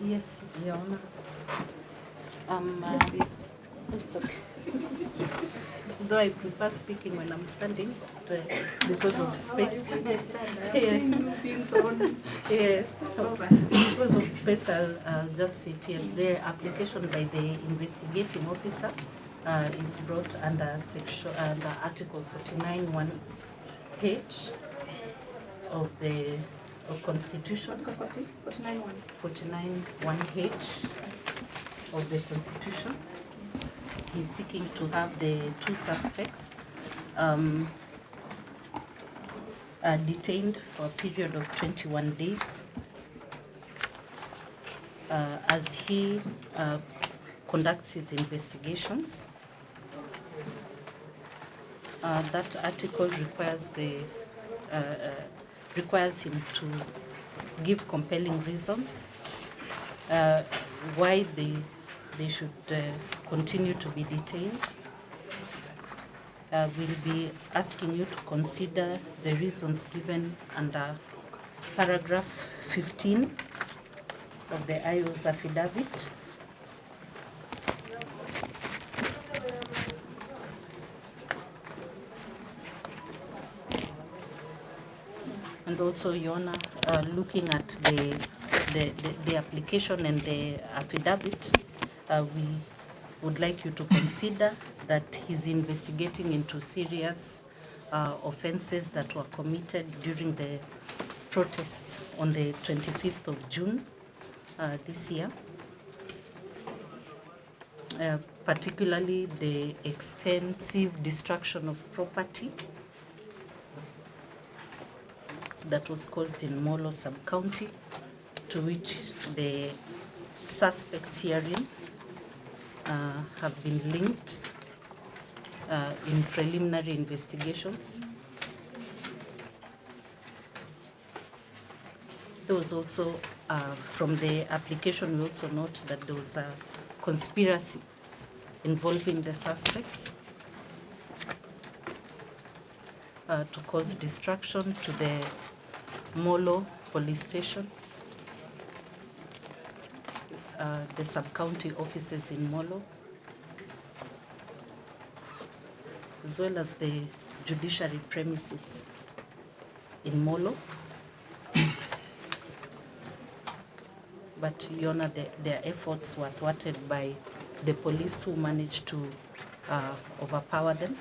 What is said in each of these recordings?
Yes, Your Honor. It's okay. Though I prefer speaking when I'm standing, but, because of space. Yes. Because of space, I'll just sit here. The application by the investigating officer is brought under Article 49(1)H of the Constitution. 49(1)H of the Constitution. He's seeking to have the two suspects detained for a period of 21 days as he conducts his investigations. That article requires him to give compelling reasons why they should continue to be detained. We'll be asking you to consider the reasons given under paragraph 15 of the IO's affidavit. And also, Your Honor, looking at the application and the affidavit, we would like you to consider that he's investigating into serious offenses that were committed during the protests on the 25th of June this year, particularly the extensive destruction of property that was caused in Molo sub-county, to which the suspects herein have been linked in preliminary investigations. There was also, from the application, we also note that there was a conspiracy involving the suspects to cause destruction to the Molo police station, the sub-county offices in Molo, as well as the judiciary premises in Molo. But, Your Honor, their efforts were thwarted by the police, who managed to overpower them.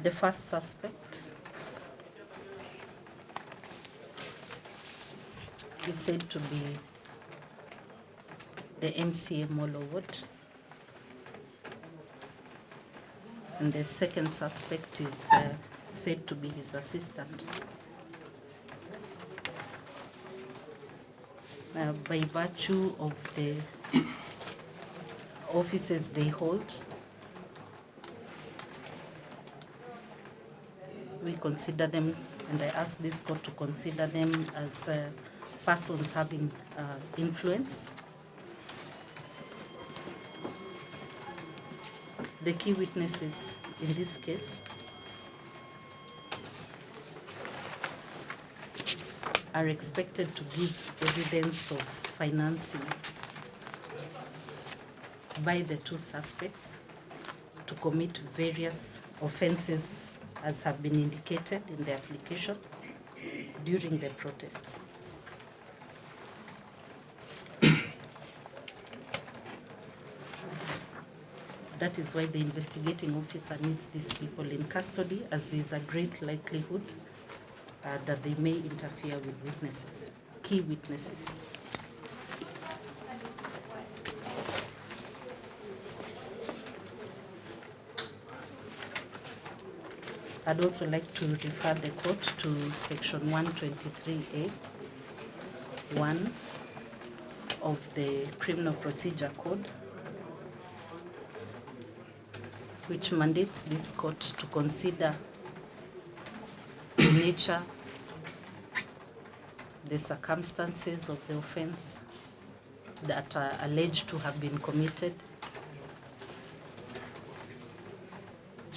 The first suspect is said to be the MCA Molo ward, and the second suspect is said to be his assistant. By virtue of the offices they hold, we consider them, and I ask this court to consider them as persons having influence. The key witnesses in this case are expected to give evidence of financing by the two suspects to commit various offenses as have been indicated in the application during the protests. That is why the investigating officer needs these people in custody, as there is a great likelihood that they may interfere with witnesses, key witnesses. I'd also like to refer the court to section 123A, 1 of the Criminal Procedure Code, which mandates this court to consider the nature, the circumstances of the offense that are alleged to have been committed,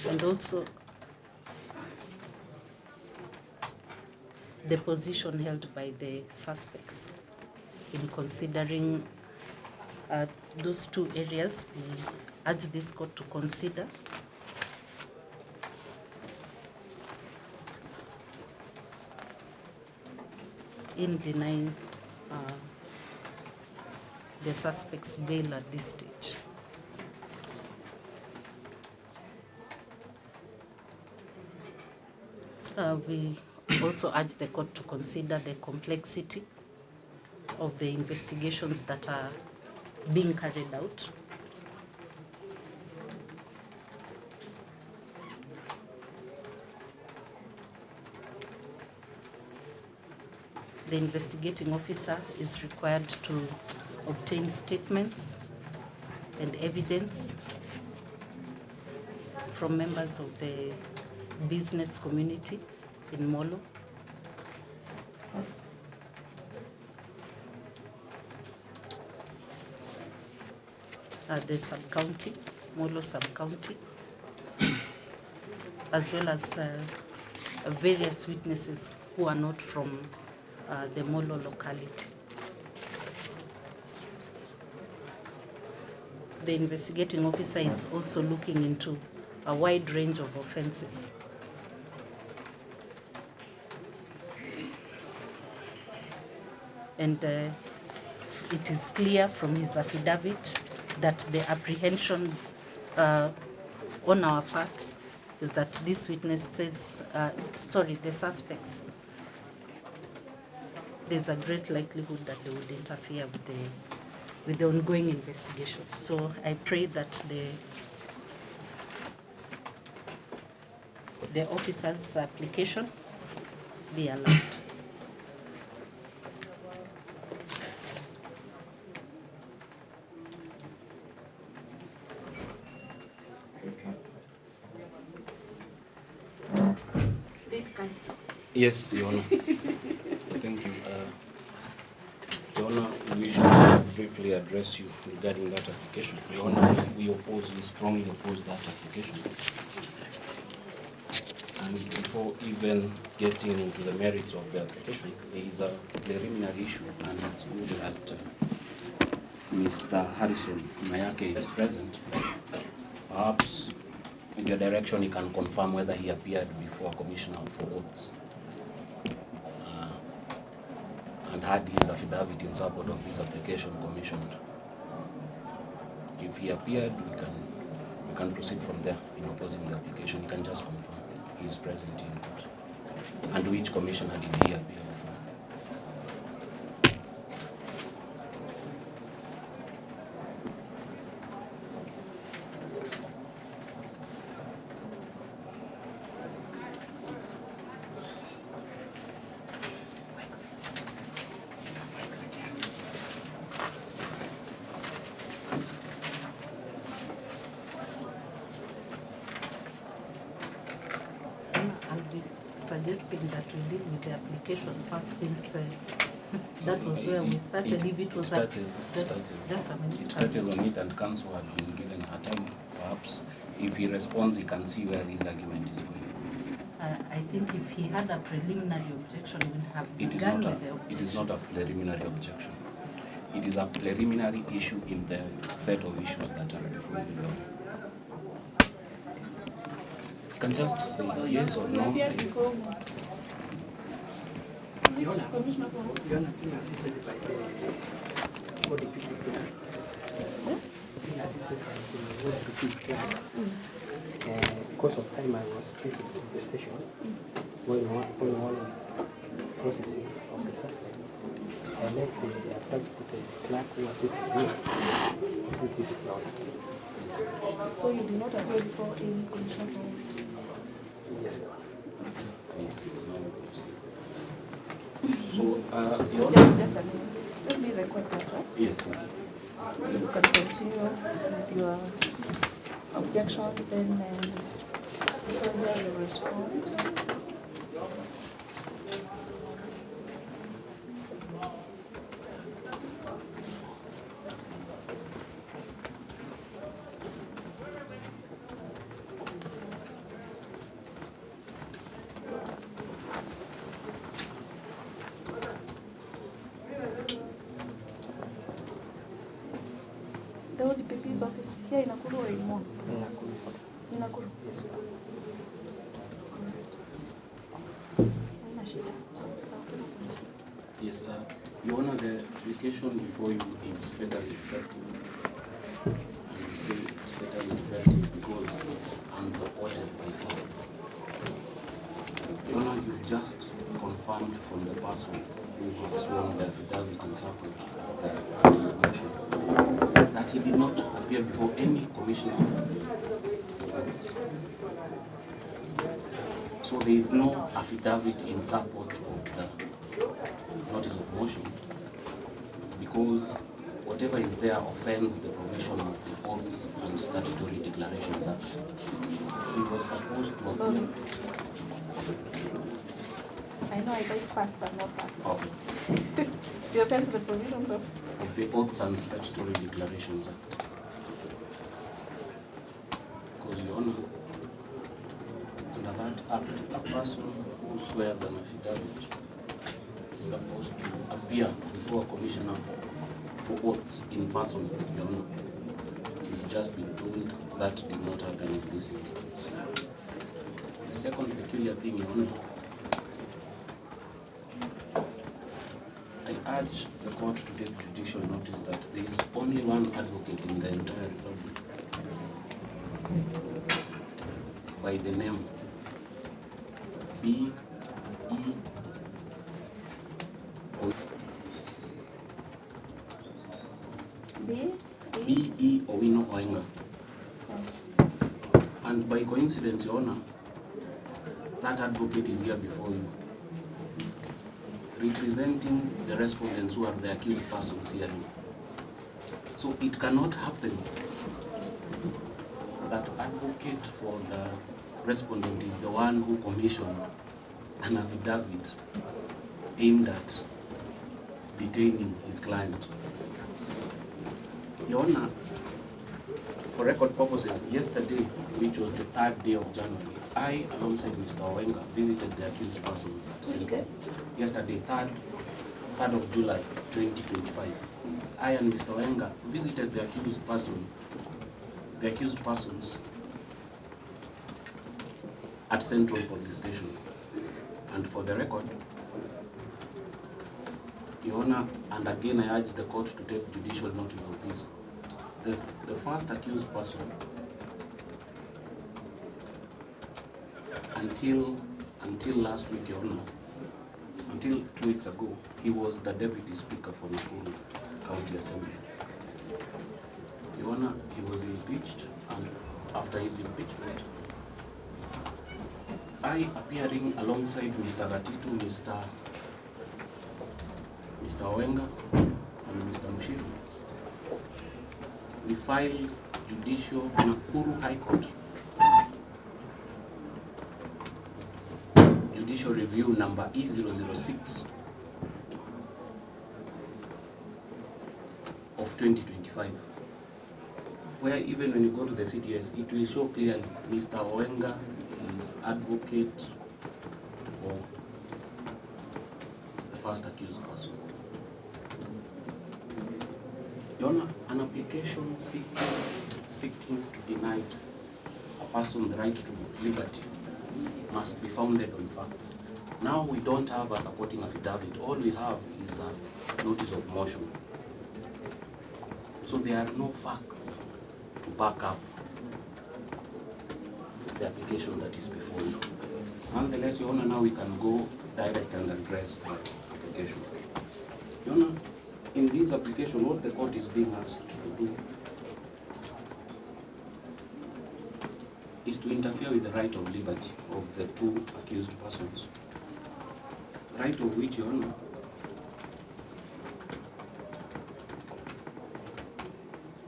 and also the position held by the suspects. In considering those two areas, we urge this court to consider in denying the suspects bail at this stage. We also urge the court to consider the complexity of the investigations that are being carried out. The investigating officer is required to obtain statements and evidence from members of the business community in Molo. The sub-county, Molo sub-county, as well as various witnesses who are not from the Molo locality. The investigating officer is also looking into a wide range of offenses. And it is clear from his affidavit that the apprehension on our part is that these witnesses, the suspects, there's a great likelihood that they would interfere with the ongoing investigations. So I pray that the officer's application be allowed. Yes, Your Honor. Thank you. Your Honor, we should briefly address you regarding that application. Your Honor, we strongly oppose that application. And before even getting into the merits of the application, there is a preliminary issue, and it's good that Mr. Harrison Mayake is present. Perhaps in your direction, he can confirm whether he appeared before Commissioner for Oaths and had his affidavit in support of this application commissioned. If he appeared, we can proceed from there in opposing the application. He can just confirm he is present in court. And which commissioner did he appear before? Suggesting that we deal with the application first, since that was where we started. If it was just a minute. It touches on it, and counsel had been given her time. Perhaps if he responds, he can see where this argument is going. I think if he had a preliminary objection, we would have begun with the objection. It is not a preliminary objection. It is a preliminary issue in the set of issues that are before the law. You can just say so yes or no. Your Honor, being assisted by the body people clerk. Being assisted by the body people clerk. Because of time, I was busy in the station going on with processing of the suspect. I left the affidavit to the clerk who assisted me with this fraud. So you did not appear before any commissioner for Oaths? Yes, Your So, Your Just a minute. Let me record that, right? yes. You can continue with your objections, then so here you respond. office here in Nakuru or in Molo? In Nakuru. Yes. Haina shida. So, Mr. Okeno, continue. Yes, Your Honor, the application before you is federally defective. And we say it's federally defective because it's unsupported by facts. Your Honor, you've just confirmed from the person who has sworn the affidavit in support of the motion that he did not appear before any commissioner for audits. So there is no affidavit in support of the notice of motion because whatever is there offends the provision of the Oaths and Statutory Declarations Act. He was supposed to appear. I know I write fast but not fast. Okay. It offends the provisions of. Of the Oaths and Statutory Declarations Act. Because, Your Honor, under that act, a person who swears an affidavit is supposed to appear before a commissioner for oaths in person, Your Honor. We've just been told that did not happen in this instance. The second peculiar thing, Your Honor, I urge the court to take judicial notice that there is only one advocate in the entire republic by the name B.E. B.E. Owino Oenga. And by coincidence, Your Honor, that advocate is here before you, representing the respondents who are the accused persons hearing. So it cannot happen that advocate for the respondent is the one who commissioned an affidavit aimed at detaining his client. Your Honor, for record purposes, yesterday, which was the 3rd day of January, I, alongside Mr. Owenga, visited the accused persons at Central. Yesterday, 3rd of July, 2025. I and Mr. Owenga visited the accused persons at Central Police Station. And for the record, Your Honor, and again I urge the court to take judicial notice of this. The first accused person, until last week, Your Honor, until 2 weeks ago, he was the Deputy Speaker for Nakuru County Assembly. Your Honor, he was impeached, and after his impeachment, I, appearing alongside Mr. Ratitu, Mr. Owenga, and Mr. Mushiru, we filed judicial Nakuru High Court judicial review number E006 of 2025, where even when you go to the CTS, it will show clearly Mr. Owenga is advocate for the first accused person. Your Honor, an application seeking to deny a person the right to liberty must be founded on facts. Now we don't have a supporting affidavit. All we have is a notice of motion. So there are no facts to back up the application that is before you. Nonetheless, Your Honor, now we can go direct and address that application. Your Honor, in this application, what the court is being asked to do is to interfere with the right of liberty of the two accused persons. Right of which, Your Honor,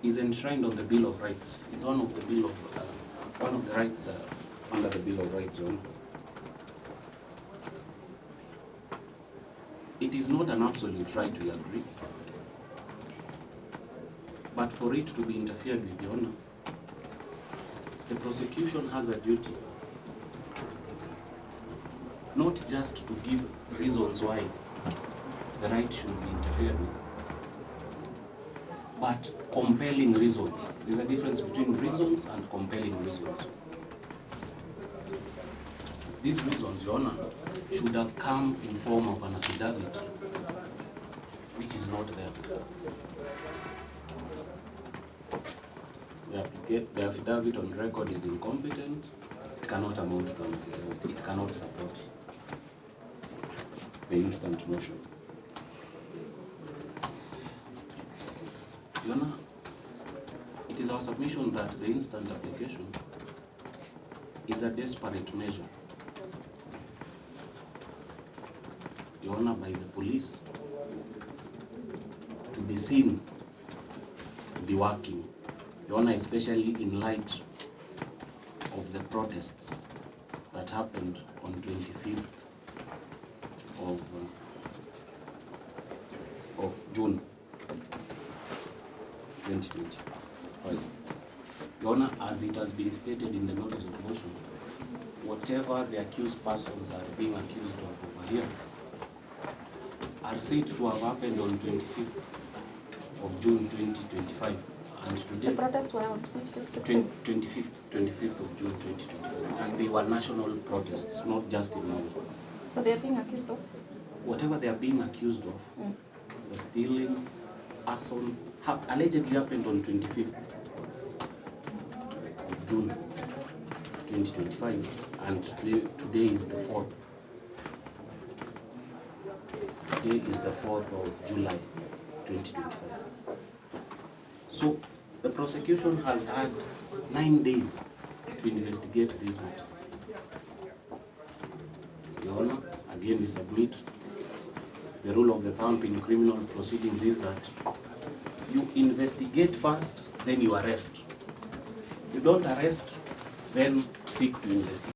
is enshrined on the Bill of Rights. It's one of the rights under the Bill of Rights, Your Honor. It is not an absolute right, we agree. But for it to be interfered with, Your Honor, the prosecution has a duty not just to give reasons why the right should be interfered with, but compelling reasons. There's a difference between reasons and compelling reasons. These reasons, Your Honor, should have come in form of an affidavit, which is not there. The affidavit on record is incompetent. It cannot amount to an affidavit. It cannot support the instant motion. Your Honor, it is our submission that the instant application is a desperate measure, Your Honor, by the police to be seen to be working, Your Honor, especially in light of the protests that happened on 25th of June 2020. Your Honor, as it has been stated in the notice of motion, whatever the accused persons are being accused of over here are said to have happened on 25th of June 2025. And today, The protests were on 25th of June 2025. And they were national protests, not just in Molo. So they are being accused of? Whatever they are being accused of, the stealing, arson, allegedly happened on 25th of June 2025. And today is the 4th. Today is the 4th of July 2025. So the prosecution has had 9 days to investigate this matter. Your Honor, again we submit the rule of the thumb in criminal proceedings is that you investigate first, then you arrest. You don't arrest, then seek to investigate.